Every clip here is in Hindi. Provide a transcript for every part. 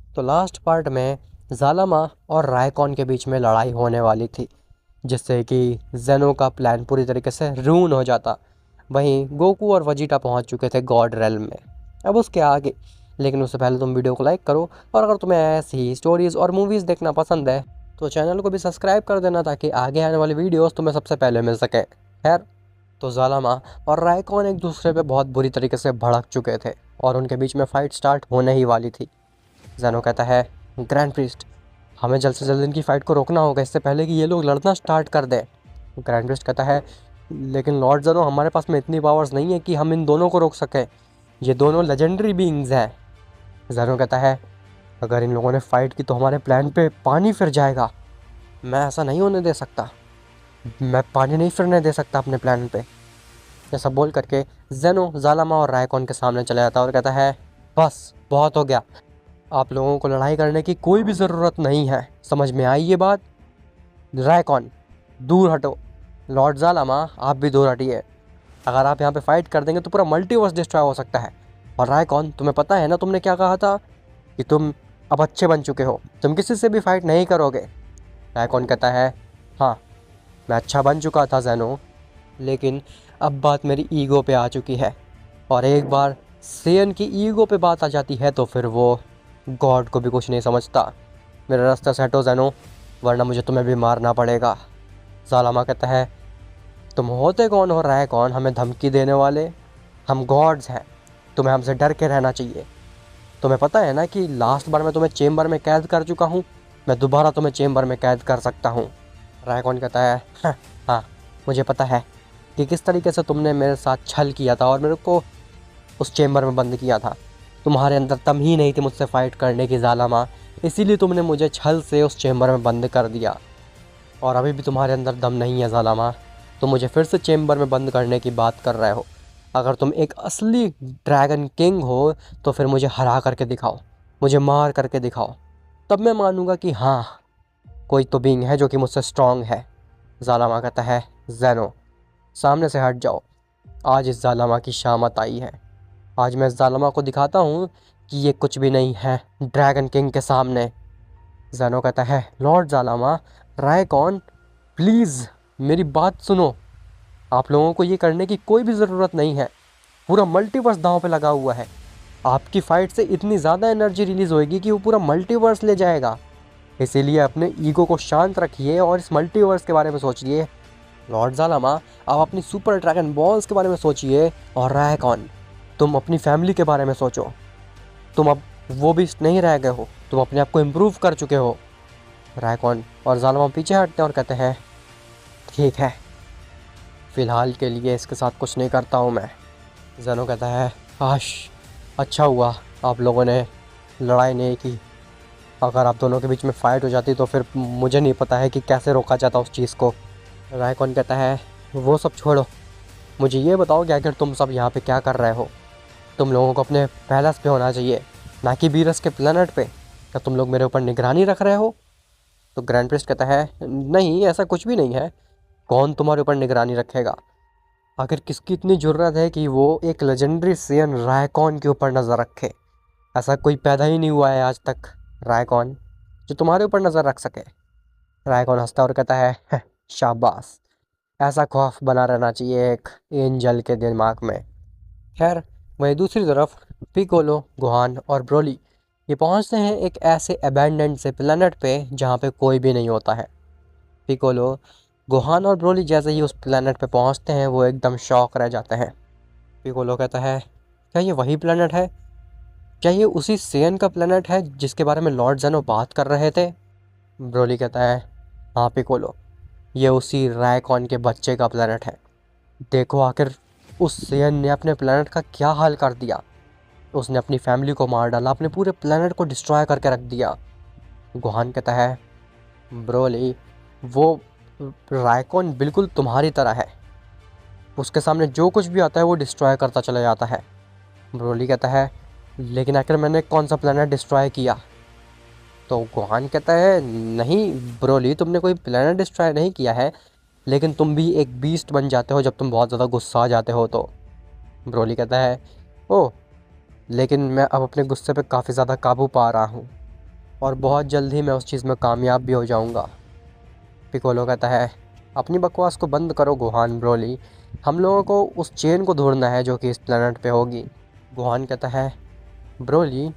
तो लास्ट पार्ट में ज़ालमा और रायकॉन के बीच में लड़ाई होने वाली थी, जिससे कि जेनो का प्लान पूरी तरीके से रूइन हो जाता। वहीं गोकू और वजीटा पहुंच चुके थे गॉड रेल्म में, अब उसके आगे। लेकिन उससे पहले तुम वीडियो को लाइक करो, और अगर तुम्हें ऐसी स्टोरीज़ और मूवीज़ देखना पसंद है तो चैनल को भी सब्सक्राइब कर देना, ताकि आगे आने वाली वीडियोस तुम्हें सबसे पहले मिल सके। खैर, तो ज़ालमा और रायकॉन एक दूसरे पे बहुत बुरी तरीके से भड़क चुके थे और उनके बीच में फ़ाइट स्टार्ट होने ही वाली थी। जेनो कहता है, ग्रैंड प्रीस्ट, हमें जल्द से जल्द इनकी फ़ाइट को रोकना होगा, इससे पहले कि ये लोग लड़ना स्टार्ट कर दें। ग्रैंड प्रीस्ट कहता है, लेकिन लॉर्ड जेनो, हमारे पास में इतनी पावर्स नहीं है कि हम इन दोनों को रोक सकें, ये दोनों लेजेंडरी बीइंग्स हैं। जेनो कहता है, अगर इन लोगों ने फ़ाइट की तो हमारे प्लान पे पानी फिर जाएगा, मैं ऐसा नहीं होने दे सकता, मैं पानी नहीं फिरने दे सकता अपने प्लान पे। ऐसा बोल करके जेनो ज़ालमा और रायकॉन के सामने चला जाता है और कहता है, बस बहुत हो गया, आप लोगों को लड़ाई करने की कोई भी ज़रूरत नहीं है, समझ में आई ये बात? रायकॉन, दूर हटो। लॉर्ड ज़ालमा, आप भी दूर हटिए, अगर आप यहाँ पे फाइट कर देंगे तो पूरा मल्टीवर्स डिस्ट्रॉय हो सकता है। और रायकॉन, तुम्हें पता है ना तुमने क्या कहा था, कि तुम अब अच्छे बन चुके हो, तुम किसी से भी फाइट नहीं करोगे। रायकॉन कहता है, हाँ, मैं अच्छा बन चुका था जेनो, लेकिन अब बात मेरी ईगो पे आ चुकी है, और एक बार सेयन की ईगो पे बात आ जाती है तो फिर वो गॉड को भी कुछ नहीं समझता। मेरे रास्ते से हटो जेनो, वरना मुझे तुम्हें भी मारना पड़ेगा। ज़ालमा कहता है, तुम होते कौन हो रायकॉन हमें धमकी देने वाले? हम गॉड्स हैं, तुम्हें हमसे डर के रहना चाहिए। तुम्हें पता है ना कि लास्ट बार मैं तुम्हें चेम्बर में कैद कर चुका हूँ, मैं दोबारा तुम्हें चेम्बर में कैद कर सकता हूँ। रायकॉन कहता है, हाँ, मुझे पता है कि किस तरीके से तुमने मेरे साथ छल किया था और मेरे को उस चेम्बर में बंद किया था। तुम्हारे अंदर दम ही नहीं थी मुझसे फ़ाइट करने की ज़ालमा, इसीलिए तुमने मुझे छल से उस चेम्बर में बंद कर दिया, और अभी भी तुम्हारे अंदर दम नहीं है ज़ालमा, तुम मुझे फिर से चेम्बर में बंद करने की बात कर रहे हो। अगर तुम एक असली ड्रैगन किंग हो तो फिर मुझे हरा करके दिखाओ, मुझे मार करके दिखाओ, तब मैं मानूंगा कि हाँ, कोई तो बीइंग है जो कि मुझसे स्ट्रांग है। ज़ालमा कहता है, जेनो, सामने से हट जाओ, आज इस ज़ालमा की शामत आई है। आज मैं इस ज़ालमा को दिखाता हूँ कि ये कुछ भी नहीं है ड्रैगन किंग के सामने। जेनो कहता है, लॉर्ड ज़ालमा, रायकॉन, प्लीज़ मेरी बात सुनो, आप लोगों को ये करने की कोई भी ज़रूरत नहीं है, पूरा मल्टीवर्स दांव पे लगा हुआ है, आपकी फ़ाइट से इतनी ज़्यादा एनर्जी रिलीज़ होएगी कि वो पूरा मल्टीवर्स ले जाएगा, इसीलिए अपने ईगो को शांत रखिए और इस मल्टीवर्स के बारे में सोचिए। लॉर्ड ज़ालमा, आप अपनी सुपर ड्रैगन बॉल्स के बारे में सोचिए, और रायकॉन, तुम अपनी फैमिली के बारे में सोचो, तुम अब वो भी नहीं रह गए हो, तुम अपने आप को इम्प्रूव कर चुके हो। रायकॉन और ज़ालमा पीछे हटते हैं और कहते हैं, ठीक है, फ़िलहाल के लिए इसके साथ कुछ नहीं करता हूँ मैं। जेनो कहता है, काश, अच्छा हुआ आप लोगों ने लड़ाई नहीं की, अगर आप दोनों के बीच में फ़ाइट हो जाती तो फिर मुझे नहीं पता है कि कैसे रोका जाता उस चीज़ को। रायकॉन कहता है, वो सब छोड़ो, मुझे ये बताओ कि आखिर तुम सब यहाँ पे क्या कर रहे हो? तुम लोगों को अपने पैलेस पे होना चाहिए, ना कि बीरस के प्लेनेट पे। क्या तुम लोग मेरे ऊपर निगरानी रख रहे हो? तो ग्रैंड प्रिस्ट कहता है, नहीं, ऐसा कुछ भी नहीं है, कौन तुम्हारे ऊपर निगरानी रखेगा? आखिर किसकी इतनी ज़रूरत है कि वो एक लेजेंडरी सेयन रायकॉन के ऊपर नज़र रखे? ऐसा कोई पैदा ही नहीं हुआ है आज तक रायकॉन जो तुम्हारे ऊपर नज़र रख सके। रायकॉन हंसता और कहता है, शाबाश, ऐसा खौफ बना रहना चाहिए एक एंजल के दिमाग में। खैर, वहीं दूसरी तरफ पिकोलो, गोहान और ब्रोली ये पहुंचते हैं एक ऐसे अबैंडन्ड से प्लेनेट पे जहाँ पे कोई भी नहीं होता है। पिकोलो, गोहान और ब्रोली जैसे ही उस प्लेनेट पे पहुंचते हैं वो एकदम शॉक रह जाते हैं। पिकोलो कहता है, क्या ये वही प्लेनेट है? क्या ये उसी सेयन का प्लेनेट है जिसके बारे में लॉर्ड जेनो बात कर रहे थे? ब्रोली कहता है, हाँ पिकोलो, ये उसी रायकॉन के बच्चे का प्लेनेट है। देखो आखिर उस सेयन ने अपने प्लेनेट का क्या हाल कर दिया, उसने अपनी फैमिली को मार डाला, अपने पूरे प्लेनेट को डिस्ट्रॉय करके रख दिया। गोहान कहता है, ब्रोली, वो रायकॉन बिल्कुल तुम्हारी तरह है, उसके सामने जो कुछ भी आता है वो डिस्ट्रॉय करता चला जाता है। ब्रोली कहता है, लेकिन आखिर मैंने कौन सा प्लेनेट डिस्ट्रॉय किया? तो गोहान कहता है, नहीं ब्रोली, तुमने कोई प्लेनेट डिस्ट्रॉय नहीं किया है, लेकिन तुम भी एक बीस्ट बन जाते हो जब तुम बहुत ज़्यादा गुस्सा आ जाते हो तो। ब्रोली कहता है, ओह, लेकिन मैं अब अपने गुस्से पे काफ़ी ज़्यादा काबू पा रहा हूँ, और बहुत जल्द ही मैं उस चीज़ में कामयाब भी हो जाऊंगा। पिकोलो कहता है, अपनी बकवास को बंद करो गोहान ब्रोली, हम लोगों को उस चेन को ढूंढना है जो कि इस प्लेनेट पे होगी। गोहान कहता है, ब्रोली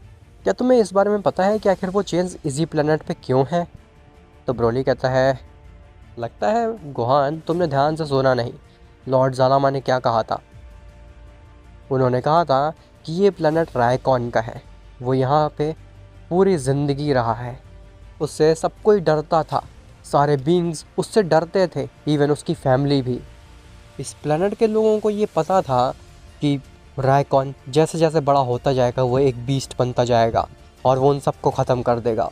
क्या तुम्हें इस बारे में पता है कि आखिर वो चेन्स इसी प्लेनेट पे क्यों है? तो ब्रोली कहता है, लगता है गोहान तुमने ध्यान से सुना नहीं। लॉर्ड जालामा ने क्या कहा था? उन्होंने कहा था कि ये प्लेनेट रायकॉन का है। वो यहाँ पे पूरी ज़िंदगी रहा है, उससे सब कोई डरता था, सारे बींग्स उससे डरते थे, इवन उसकी फैमिली भी। इस प्लेनेट के लोगों को ये पता था कि रायकॉन जैसे जैसे बड़ा होता जाएगा वो एक बीस्ट बनता जाएगा और वो उन सबको ख़त्म कर देगा।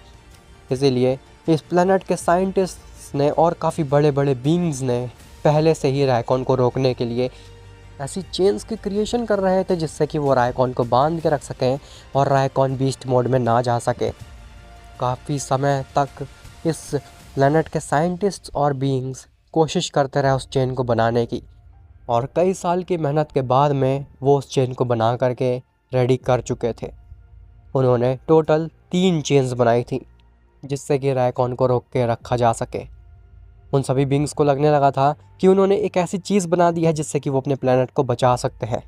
इसीलिए इस प्लेनेट के साइंटिस्ट्स ने और काफ़ी बड़े बड़े बींग्स ने पहले से ही रायकॉन को रोकने के लिए ऐसी चेन्स की क्रिएशन कर रहे थे जिससे कि वो रायकॉन को बांध के रख सकें और रायकॉन बीस्ट मोड में ना जा सके। काफ़ी समय तक इस प्लेनेट के साइंटिस्ट्स और बीइंग्स कोशिश करते रहे उस चेन को बनाने की, और कई साल की मेहनत के बाद में वो उस चेन को बना करके रेडी कर चुके थे। उन्होंने टोटल 3 चेन्स बनाई थी जिससे कि रायकॉन को रोक के रखा जा सके। उन सभी बींग्स को लगने लगा था कि उन्होंने एक ऐसी चीज़ बना दी है जिससे कि वो अपने प्लेनेट को बचा सकते हैं।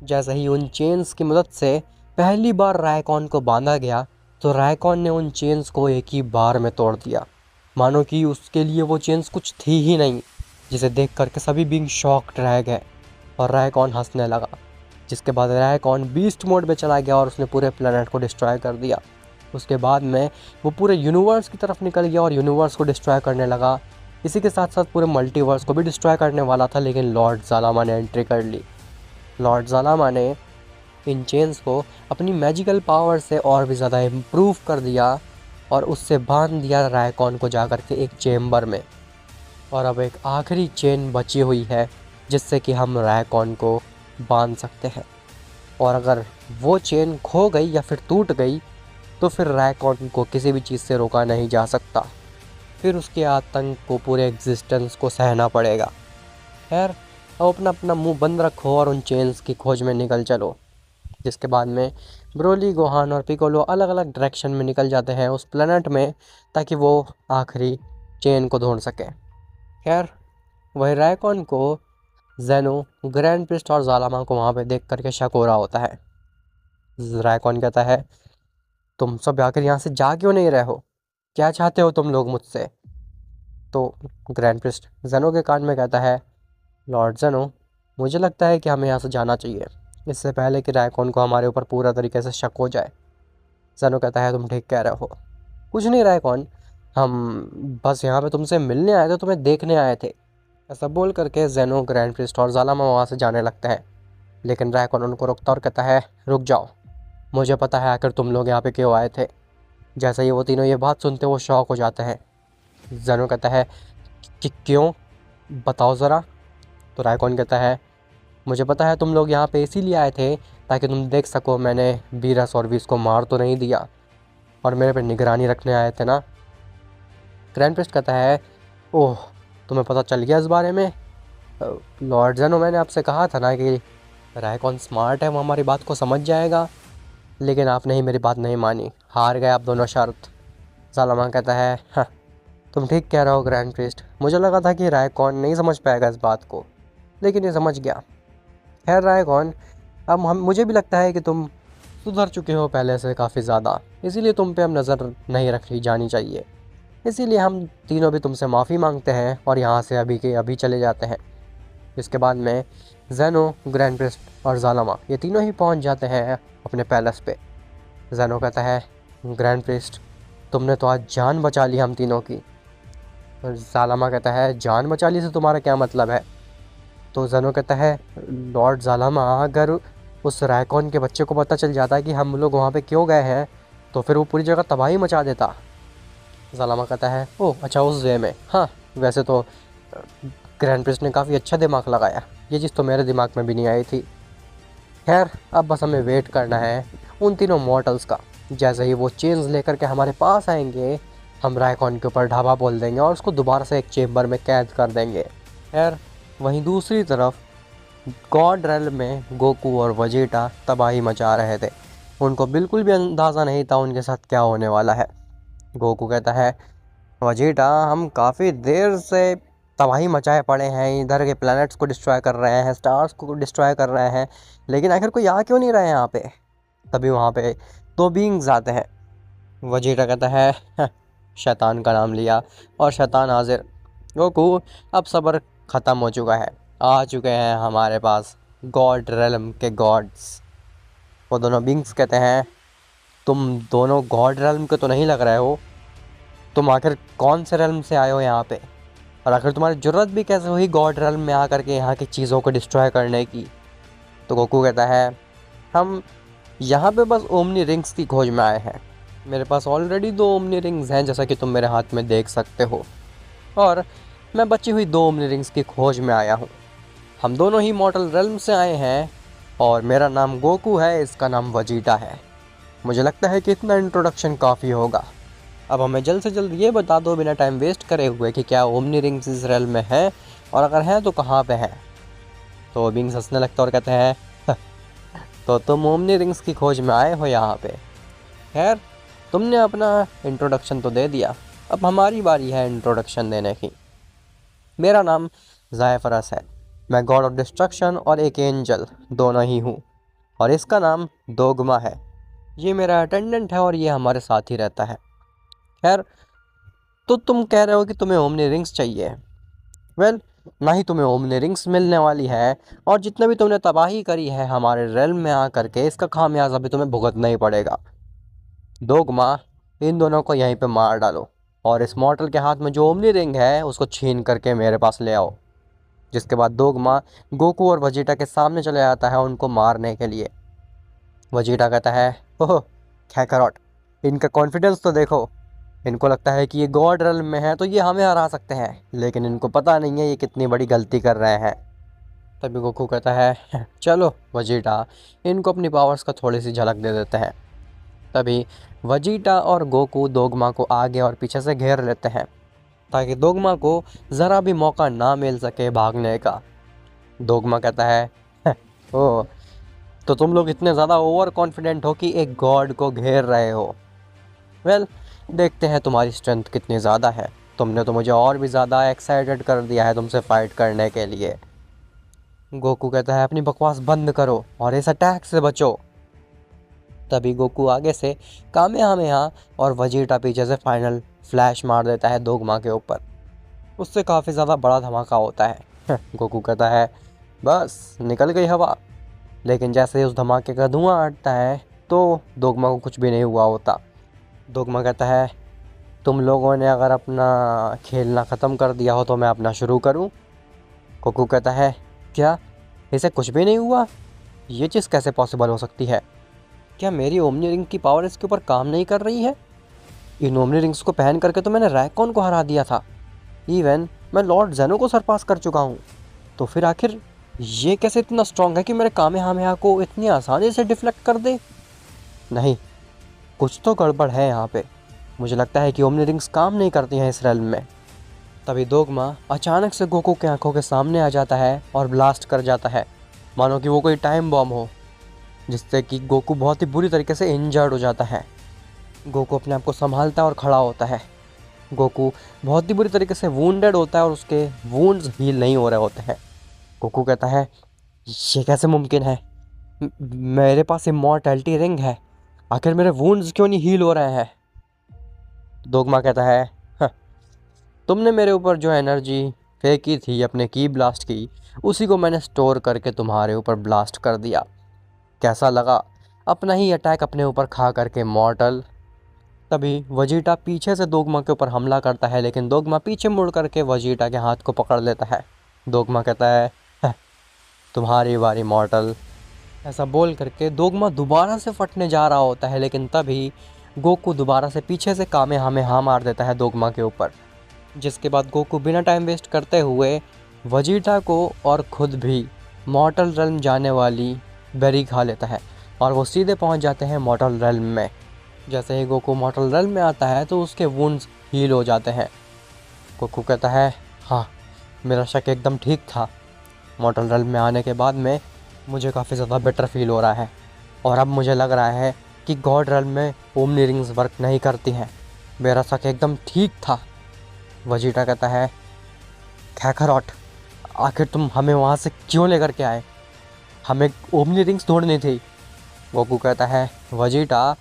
जैसे ही उन चेन्स की मदद से पहली बार रायकॉन को बांधा गया तो रायकॉन ने उन चेन्स को एक ही बार में तोड़ दिया, मानो कि उसके लिए वो चेन्स कुछ थी ही नहीं, जिसे देख करके सभी बींग शॉक्ड रह गए और रायकॉन हंसने लगा। जिसके बाद रायकॉन बीस्ट मोड में चला गया और उसने पूरे प्लेनेट को डिस्ट्रॉय कर दिया। उसके बाद में वो पूरे यूनिवर्स की तरफ निकल गया और यूनिवर्स को डिस्ट्रॉय करने लगा। इसी के साथ साथ पूरे मल्टीवर्स को भी डिस्ट्रॉय करने वाला था, लेकिन लॉर्ड जालामा ने एंट्री कर ली। लॉर्ड जालामा ने इन चेन्स को अपनी मैजिकल पावर से और भी ज़्यादा इम्प्रूव कर दिया और उससे बांध दिया रायकॉन को जा कर के एक चेम्बर में। और अब एक आखिरी चेन बची हुई है जिससे कि हम रायकॉन को बांध सकते हैं, और अगर वो चेन खो गई या फिर टूट गई तो फिर रायकॉन को किसी भी चीज़ से रोका नहीं जा सकता, फिर उसके आतंक को, पूरे एग्जिस्टेंस को सहना पड़ेगा। खैर, अब अपना अपना मुंह बंद रखो और उन चेन्स की खोज में निकल चलो। जिसके बाद में ब्रोली, गोहान और पिकोलो अलग अलग डायरेक्शन में निकल जाते हैं उस प्लेनेट में ताकि वो आखिरी चेन को ढूंढ सकें। खैर, वही रायकॉन को जेनो, ग्रैंड प्रिस्ट और जालामा को वहाँ पे देख करके शक हो रहा होता है। रायकॉन कहता है, तुम सब आखिर यहाँ से जा क्यों नहीं रहे हो? क्या चाहते हो तुम लोग मुझसे? तो ग्रैंड प्रिस्ट जेनो के कान में कहता है, लॉर्ड जेनो, मुझे लगता है कि हमें यहाँ से जाना चाहिए इससे पहले कि रायकॉन को हमारे ऊपर पूरा तरीके से शक हो जाए। जेनो कहता है, तुम ठीक कह रहे हो। कुछ नहीं रायकॉन, हम बस यहाँ पे तुमसे मिलने आए थे, तुम्हें देखने आए थे। ऐसा बोल करके जेनो, ग्रैंड प्रिस्ट और जालामा वहाँ से जाने लगते हैं, लेकिन रायकॉन उनको रोकता और कहता है, रुक जाओ, मुझे पता है आखिर तुम लोग यहाँ पे क्यों आए थे। जैसे ही वो तीनों ये बात सुनते वो शॉक हो जाते हैं। जेनो कहता है कि क्यों, बताओ ज़रा। तो रायकॉन कहता है, मुझे पता है तुम लोग यहाँ पे इसीलिए आए थे ताकि तुम देख सको मैंने बीरस और वीस को मार तो नहीं दिया और मेरे पे निगरानी रखने आए थे ना। ग्रैंड प्रिस्ट कहता है, ओह, तुम्हें पता चल गया इस बारे में? लॉर्ड जेनो, मैंने आपसे कहा था ना कि रायकॉन स्मार्ट है, वो हमारी बात को समझ जाएगा, लेकिन आपने ही मेरी बात नहीं मानी, हार गए आप दोनों शर्त। जालामा कहता है, हाँ, तुम ठीक कह रहे हो ग्रैंड प्रिस्ट, मुझे लगा था कि रायकॉन नहीं समझ पाएगा इस बात को, लेकिन ये समझ गया। खैर रायकॉन, अब मुझे भी लगता है कि तुम सुधर चुके हो पहले से काफ़ी ज़्यादा, इसीलिए तुम पे अब नज़र नहीं रखी जानी चाहिए। इसीलिए हम तीनों भी तुमसे माफ़ी मांगते हैं और यहाँ से अभी के अभी चले जाते हैं। इसके बाद में जेनो, ग्रैंड प्रिस्ट और जालामा ये तीनों ही पहुँच जाते हैं अपने पैलेस पे। जेनो कहता है, ग्रैंड प्रिस्ट, तुमने तो आज जान बचा ली हम तीनों की। और जालामा कहता है, जान बचा ली से तुम्हारा क्या मतलब है? तो जेनो कहता है, लॉर्ड जालामा, अगर उस रायकॉन के बच्चे को पता चल जाता है कि हम लोग वहाँ पे क्यों गए हैं तो फिर वो पूरी जगह तबाही मचा देता। जालामा कहता है, ओह अच्छा, उस वे में, हाँ, वैसे तो ग्रैंड प्रिस्ट ने काफ़ी अच्छा दिमाग लगाया, ये चीज़ तो मेरे दिमाग में भी नहीं आई थी। खैर, अब बस हमें वेट करना है उन तीनों मॉर्टल्स का। जैसे ही वो चेन्स लेकर के हमारे पास आएंगे, हम रायकॉन के ऊपर ढाबा बोल देंगे और उसको दोबारा से एक चेम्बर में कैद कर देंगे। खैर, वहीं दूसरी तरफ गॉड रेल में गोकू और वजीटा तबाही मचा रहे थे। उनको बिल्कुल भी अंदाज़ा नहीं था उनके साथ क्या होने वाला है। गोकू कहता है, वजीटा हम काफ़ी देर से तबाही मचाए पड़े हैं, इधर के प्लैनेट्स को डिस्ट्रॉय कर रहे हैं, स्टार्स को डिस्ट्रॉय कर रहे हैं, लेकिन आखिर कोई आ क्यों नहीं रहा है यहाँ पे। तभी वहाँ पे दो बीइंग्स आते हैं। वजीटा कहता है, शैतान का नाम लिया और शैतान हाजिर। गोकू अब सब्र ख़त्म हो चुका है, आ चुके हैं हमारे पास गॉड रेलम के गॉड्स। वो दोनों बीइंग्स कहते हैं, तुम दोनों गॉड रेलम के तो नहीं लग रहे हो, तुम आखिर कौन से रेलम से आए हो यहाँ पे, और आखिर तुम्हारी ज़रूरत भी कैसे हुई गॉड रेलम में आकर के यहाँ की चीज़ों को डिस्ट्रॉय करने की। तो गोकू कहता है, हम यहाँ पे बस ओमनी रिंग्स की खोज में आए हैं, मेरे पास ऑलरेडी 2 ओमनी रिंग्स हैं जैसा कि तुम मेरे हाथ में देख सकते हो, और मैं बची हुई 2 ओमनी रिंग्स की खोज में आया हूँ। हम दोनों ही मॉर्टल रेलम से आए हैं और मेरा नाम गोकू है, इसका नाम वजीटा है। मुझे लगता है कि इतना इंट्रोडक्शन काफ़ी होगा। अब हमें जल्द से जल्द ये बता दो बिना टाइम वेस्ट करे हुए कि क्या ओमनी रिंग्स इस रेलम में हैं, और अगर हैं तो कहाँ पे हैं। तो बीइंग्स हंसने लगता और कहते हैं, तो तुम ओमनी रिंग्स की खोज में आए हो यहाँ पे। खैर, तुमने अपना इंट्रोडक्शन तो दे दिया, अब हमारी बारी है इंट्रोडक्शन देने की। मेरा नाम ज़ायफरस है, मैं गॉड ऑफ डिस्ट्रक्शन और एक एंजल दोनों ही हूँ, और इसका नाम डोगमा है। ये मेरा अटेंडेंट है और ये हमारे साथ ही रहता है। खैर, तो तुम कह रहे हो कि तुम्हें ओमनी रिंग्स चाहिए। वेल, ना ही तुम्हें ओमनी रिंग्स मिलने वाली है, और जितने भी तुमने तबाही करी है हमारे रेलम में आकर के, इसका खामियाजा भी तुम्हें भुगतना ही पड़ेगा। डोगमा, इन दोनों को यहीं पे मार डालो, और इस मॉर्टल के हाथ में जो ओमनी रिंग है उसको छीन करके मेरे पास ले आओ। जिसके बाद डोगमा गोकू और वजीटा के सामने चले आता है उनको मारने के लिए। वजीटा कहता है, ओह खैकरॉट, इनका कॉन्फिडेंस तो देखो, इनको लगता है कि ये गॉड रेलम में है तो ये हमें हरा सकते हैं, लेकिन इनको पता नहीं है ये कितनी बड़ी गलती कर रहे हैं। तभी गोकू कहता है, चलो वजीटा, इनको अपनी पावर्स का थोड़ी सी झलक दे देते हैं। तभी वजीटा और गोकू डोगमा को आगे और पीछे से घेर लेते हैं ताकि डोगमा को ज़रा भी मौका ना मिल सके भागने का। डोगमा कहता है, ओह, तो तुम लोग इतने ज़्यादा ओवर कॉन्फिडेंट हो कि एक गॉड को घेर रहे हो। वेल, देखते हैं तुम्हारी स्ट्रेंथ कितनी ज़्यादा है। तुमने तो मुझे और भी ज़्यादा एक्साइटेड कर दिया है तुमसे फाइट करने के लिए। गोकू कहता है, अपनी बकवास बंद करो और इस अटैक से बचो। तभी गोकू आगे से कामेहामेहा और वजीटा पीछे से फाइनल फ्लैश मार देता है डोगमा के ऊपर। उससे काफ़ी ज़्यादा बड़ा धमाका होता है। गोकू कहता है, बस निकल गई हवा। लेकिन जैसे ही उस धमाके का धुआं हटता है तो डोगमा को कुछ भी नहीं हुआ होता। डोगमा कहता है, तुम लोगों ने अगर अपना खेलना ख़त्म कर दिया हो तो मैं अपना शुरू करूं। गोकू कहता है, क्या इसे कुछ भी नहीं हुआ? ये चीज़ कैसे पॉसिबल हो सकती है? क्या मेरी ओमनी रिंग की पावर इसके ऊपर काम नहीं कर रही है? इन ओमनी रिंग्स को पहन करके तो मैंने रैकॉन को हरा दिया था, इवन मैं लॉर्ड जेनो को सरपास कर चुका हूँ। तो फिर आखिर ये कैसे इतना स्ट्रॉन्ग है कि मेरे कामेहामेहा को इतनी आसानी से डिफ्लेक्ट कर दे? नहीं, कुछ तो गड़बड़ है यहाँ पे। मुझे लगता है कि ओमनी रिंग्स काम नहीं करती हैं इस रेलम में। तभी डोगमा अचानक से गोकू के आंखों के सामने आ जाता है और ब्लास्ट कर जाता है, मानो कि वो कोई टाइम बॉम्ब हो, जिससे कि गोकू बहुत ही बुरी तरीके से इंजर्ड हो जाता है। गोकू अपने आप को संभालता है और खड़ा होता है। गोकू बहुत ही बुरी तरीके से वूंडेड होता है और उसके वूंड्स हील नहीं हो रहे होते हैं। गोकू कहता है, ये कैसे मुमकिन है? मेरे पास इमॉर्टैलिटी रिंग है, आखिर मेरे वुंड्स क्यों नहीं हील हो रहे हैं? डोगमा कहता है, "हाँ, तुमने मेरे ऊपर जो एनर्जी फेंकी थी अपने की ब्लास्ट की, उसी को मैंने स्टोर करके तुम्हारे ऊपर ब्लास्ट कर दिया। कैसा लगा अपना ही अटैक अपने ऊपर खा करके मॉर्टल?" तभी वजीटा पीछे से डोगमा के ऊपर हमला करता है, लेकिन डोगमा पीछे मुड़ करके वजीटा के हाथ को पकड़ लेता है। डोगमा कहता है, "हाँ, तुम्हारी बारी मॉर्टल।" ऐसा बोल करके डोगमा दोबारा से फटने जा रहा होता है, लेकिन तभी गोकू दोबारा से पीछे से कामेहामेहा मार देता है डोगमा के ऊपर। जिसके बाद गोकू बिना टाइम वेस्ट करते हुए वजीटा को और खुद भी मॉर्टल रेल्म जाने वाली बेरी खा लेता है और वो सीधे पहुंच जाते हैं मॉर्टल रेल्म में। जैसे ही गोकू मॉर्टल रेल्म में आता है तो उसके वुंड्स हील हो जाते हैं। गोकू कहता है, हाँ, मेरा शक एकदम ठीक था। मॉर्टल रेल्म में आने के बाद में मुझे काफ़ी ज़्यादा बेटर फील हो रहा है, और अब मुझे लग रहा है कि गॉड रेल्म में ओमनी रिंग्स वर्क नहीं करती हैं। मेरा शक एकदम ठीक था। वजीटा कहता है, कैकारोट, आखिर तुम हमें वहाँ से क्यों लेकर के आए? हमें ओमनी रिंग्स ढूंढनी थी। गोकू कहता है, वजीटा,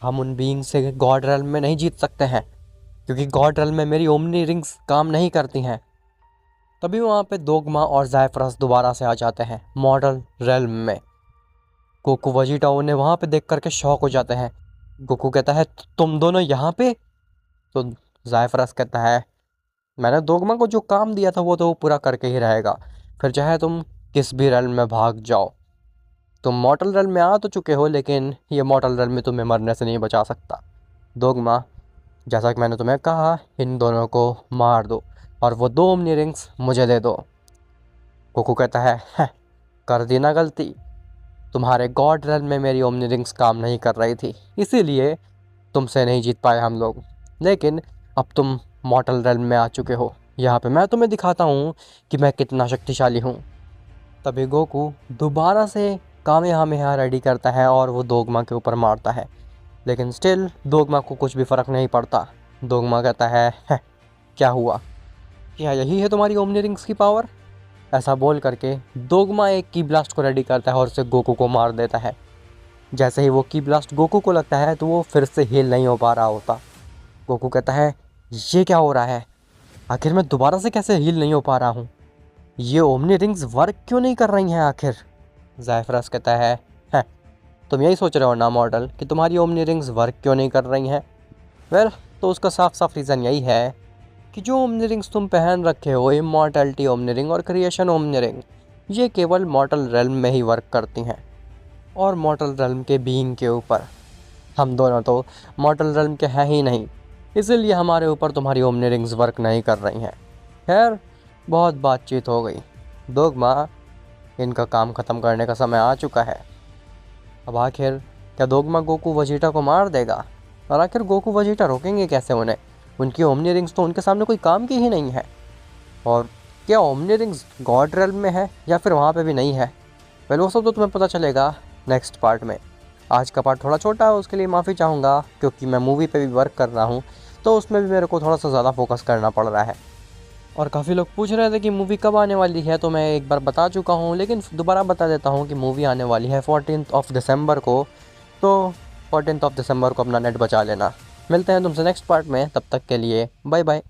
हम उन बीइंग से गॉड रेल्म में नहीं जीत सकते हैं, क्योंकि गॉड रेल्म में मेरी ओमनी रिंग्स काम नहीं करती हैं। तभी वहाँ पे दोगमा और ज़ायफरस दोबारा से आ जाते हैं मॉडल रेल्म में। गोकू वजीटा उन्हें वहाँ पे देख करके शॉक हो जाते हैं। गोकू कहता है, तुम दोनों यहाँ पे? तो ज़ायफरस कहता है, मैंने दोगमा को जो काम दिया था वो तो वो पूरा करके ही रहेगा, फिर चाहे तुम किस भी रेल्म में भाग जाओ। तुम मॉर्टल रेल्म में आ तो चुके हो, लेकिन ये मॉर्टल रेल्म में तुम्हें मरने से नहीं बचा सकता। दोगमा, जैसा कि मैंने तुम्हें कहा, इन दोनों को मार दो और वो 2 ओमनी रिंग्स मुझे दे दो। गोकू कहता है, कर दी ना गलती। तुम्हारे गॉड रेल्म में मेरी ओमनी रिंग्स काम नहीं कर रही थी, इसीलिए तुमसे नहीं जीत पाए हम लोग। लेकिन अब तुम मॉर्टल रेल्म में आ चुके हो, यहाँ पे मैं तुम्हें दिखाता हूँ कि मैं कितना शक्तिशाली हूँ। तभी गोकू दोबारा से कामेहामेहा रेडी करता है और वो दोगमा के ऊपर मारता है, लेकिन स्टिल दोगमा को कुछ भी फ़र्क नहीं पड़ता। दोगमा कहता है, क्या हुआ? क्या यही है तुम्हारी ओमनी रिंग्स की पावर? ऐसा बोल करके दोगमा एक की ब्लास्ट को रेडी करता है और उसे गोकू को मार देता है। जैसे ही वो की ब्लास्ट गोकू को लगता है तो वो फिर से हील नहीं हो पा रहा होता। गोकू कहता है, ये क्या हो रहा है? आखिर मैं दोबारा से कैसे हील नहीं हो पा रहा हूँ? ये ओमनी रिंग्स वर्क क्यों नहीं कर रही हैं आखिर? ज़ायफरस कहता है, तुम यही सोच रहे हो ना मॉडल, कि तुम्हारी ओमनी रिंग्स वर्क क्यों नहीं कर रही हैं? वेल, तो उसका साफ साफ रीज़न यही है कि जो ओमनी रिंग्स तुम पहन रखे हो, इमॉर्टैलिटी ओमनी रिंग और क्रिएशन ओमनी रिंग, ये केवल मॉर्टल रेल्म में ही वर्क करती हैं, और मॉर्टल रेल्म के बीइंग के ऊपर। हम दोनों तो मॉर्टल रेल्म के हैं ही नहीं, इसीलिए हमारे ऊपर तुम्हारी ओमनी रिंग्स वर्क नहीं कर रही हैं। खैर, बहुत बातचीत हो गई। दोगमा, इनका काम ख़त्म करने का समय आ चुका है। अब आखिर क्या दोगमा गोकू वजीटा को मार देगा? और आखिर गोकू वजीटा रोकेंगे कैसे उन्हें? उनकी ओमनी रिंग्स तो उनके सामने कोई काम की ही नहीं है। और क्या ओमनी रिंग्स गॉड रेल्म में है या फिर वहाँ पे भी नहीं है? पहले वो सब तो तुम्हें पता चलेगा नेक्स्ट पार्ट में। आज का पार्ट थोड़ा छोटा है, उसके लिए माफ़ी चाहूँगा, क्योंकि मैं मूवी पे भी वर्क कर रहा हूँ, तो उसमें भी मेरे को थोड़ा सा ज़्यादा फोकस करना पड़ रहा है। और काफ़ी लोग पूछ रहे थे कि मूवी कब आने वाली है, तो मैं एक बार बता चुका हूँ, लेकिन दोबारा बता देता हूँ कि मूवी आने वाली है 14 दिसंबर को। तो 14 दिसंबर को अपना नेट बचा लेना। मिलते हैं तुमसे नेक्स्ट पार्ट में, तब तक के लिए बाय बाय।